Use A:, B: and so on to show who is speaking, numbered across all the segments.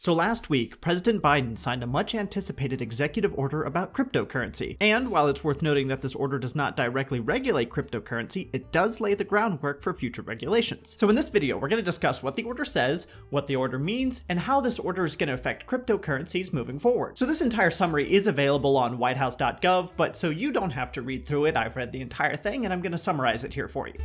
A: So last week, President Biden signed a much anticipated executive order about cryptocurrency. And while it's worth noting that this order does not directly regulate cryptocurrency, it does lay the groundwork for future regulations. So in this video, we're going to discuss what the order says, what the order means, and how this order is going to affect cryptocurrencies moving forward. So this entire summary is available on whitehouse.gov, but so you don't have to read through it, I've read the entire thing and I'm going to summarize it here for you.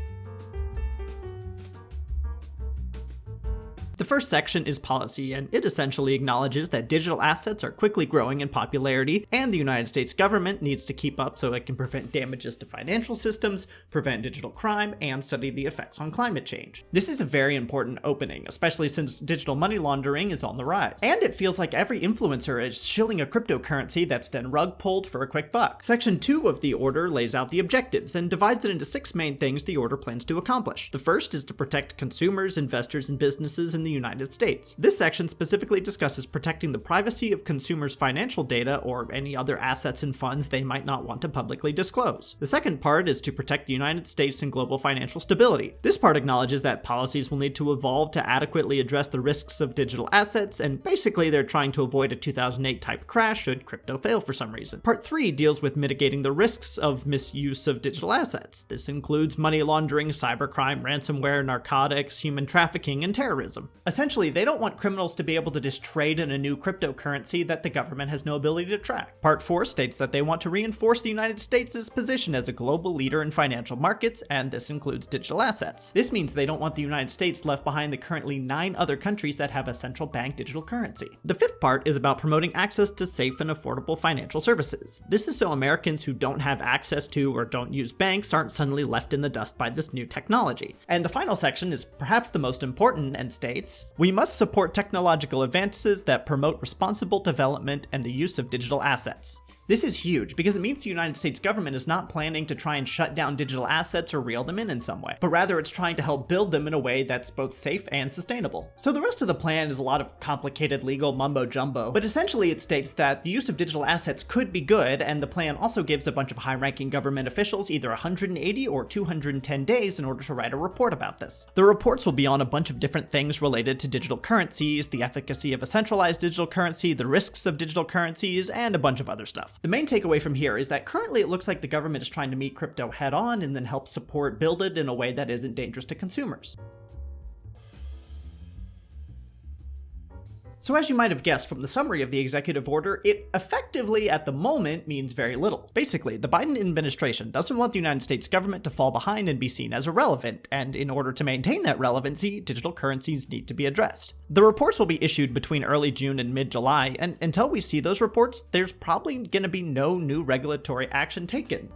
A: The first section is policy, and it essentially acknowledges that digital assets are quickly growing in popularity, and the United States government needs to keep up so it can prevent damages to financial systems, prevent digital crime, and study the effects on climate change. This is a very important opening, especially since digital money laundering is on the rise. And it feels like every influencer is shilling a cryptocurrency that's then rug pulled for a quick buck. Section 2 of the order lays out the objectives and divides it into 6 main things the order plans to accomplish. The first is to protect consumers, investors, and businesses in the United States. This section specifically discusses protecting the privacy of consumers' financial data or any other assets and funds they might not want to publicly disclose. The second part is to protect the United States and global financial stability. This part acknowledges that policies will need to evolve to adequately address the risks of digital assets, and basically they're trying to avoid a 2008 type crash should crypto fail for some reason. Part 3 deals with mitigating the risks of misuse of digital assets. This includes money laundering, cybercrime, ransomware, narcotics, human trafficking, and terrorism. Essentially, they don't want criminals to be able to just trade in a new cryptocurrency that the government has no ability to track. Part 4 states that they want to reinforce the United States' position as a global leader in financial markets, and this includes digital assets. This means they don't want the United States left behind the currently 9 other countries that have a central bank digital currency. The fifth part is about promoting access to safe and affordable financial services. This is so Americans who don't have access to or don't use banks aren't suddenly left in the dust by this new technology. And the final section is perhaps the most important and states, "We must support technological advances that promote responsible development and the use of digital assets." This is huge because it means the United States government is not planning to try and shut down digital assets or reel them in some way, but rather it's trying to help build them in a way that's both safe and sustainable. So the rest of the plan is a lot of complicated legal mumbo jumbo, but essentially it states that the use of digital assets could be good, and the plan also gives a bunch of high-ranking government officials either 180 or 210 days in order to write a report about this. The reports will be on a bunch of different things related to digital currencies, the efficacy of a centralized digital currency, the risks of digital currencies, and a bunch of other stuff. The main takeaway from here is that currently it looks like the government is trying to meet crypto head on and then help support build it in a way that isn't dangerous to consumers. So as you might have guessed from the summary of the executive order, it effectively, at the moment, means very little. Basically, the Biden administration doesn't want the United States government to fall behind and be seen as irrelevant, and in order to maintain that relevancy, digital currencies need to be addressed. The reports will be issued between early June and mid-July, and until we see those reports, there's probably going to be no new regulatory action taken.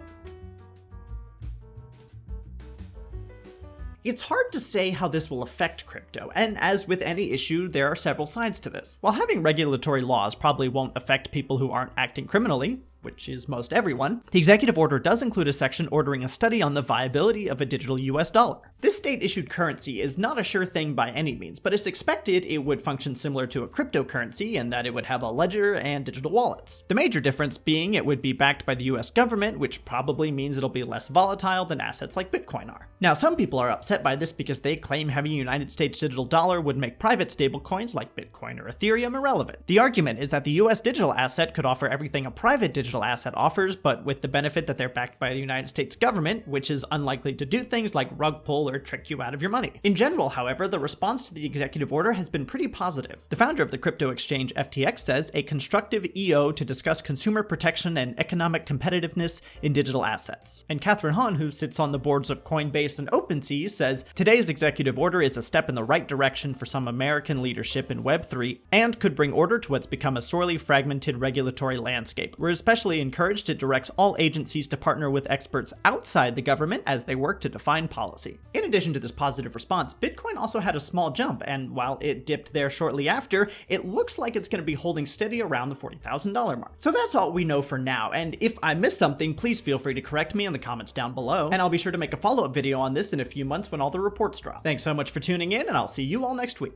A: It's hard to say how this will affect crypto, and as with any issue, there are several sides to this. While having regulatory laws probably won't affect people who aren't acting criminally, which is most everyone, the executive order does include a section ordering a study on the viability of a digital US dollar. This state-issued currency is not a sure thing by any means, but it's expected it would function similar to a cryptocurrency in that it would have a ledger and digital wallets. The major difference being it would be backed by the US government, which probably means it'll be less volatile than assets like Bitcoin are. Now, some people are upset by this because they claim having a United States digital dollar would make private stablecoins like Bitcoin or Ethereum irrelevant. The argument is that the US digital asset could offer everything a private digital asset offers, but with the benefit that they're backed by the United States government, which is unlikely to do things like rug pull or trick you out of your money. In general, however, the response to the executive order has been pretty positive. The founder of the crypto exchange FTX says a constructive EO to discuss consumer protection and economic competitiveness in digital assets. And Catherine Hahn, who sits on the boards of Coinbase and OpenSea, says today's executive order is a step in the right direction for some American leadership in Web3 and could bring order to what's become a sorely fragmented regulatory landscape. We're especially encouraged it directs all agencies to partner with experts outside the government as they work to define policy. In addition to this positive response, Bitcoin also had a small jump, and while it dipped there shortly after, it looks like it's going to be holding steady around the $40,000 mark. So that's all we know for now, and if I missed something, please feel free to correct me in the comments down below, and I'll be sure to make a follow-up video on this in a few months when all the reports drop. Thanks so much for tuning in, and I'll see you all next week.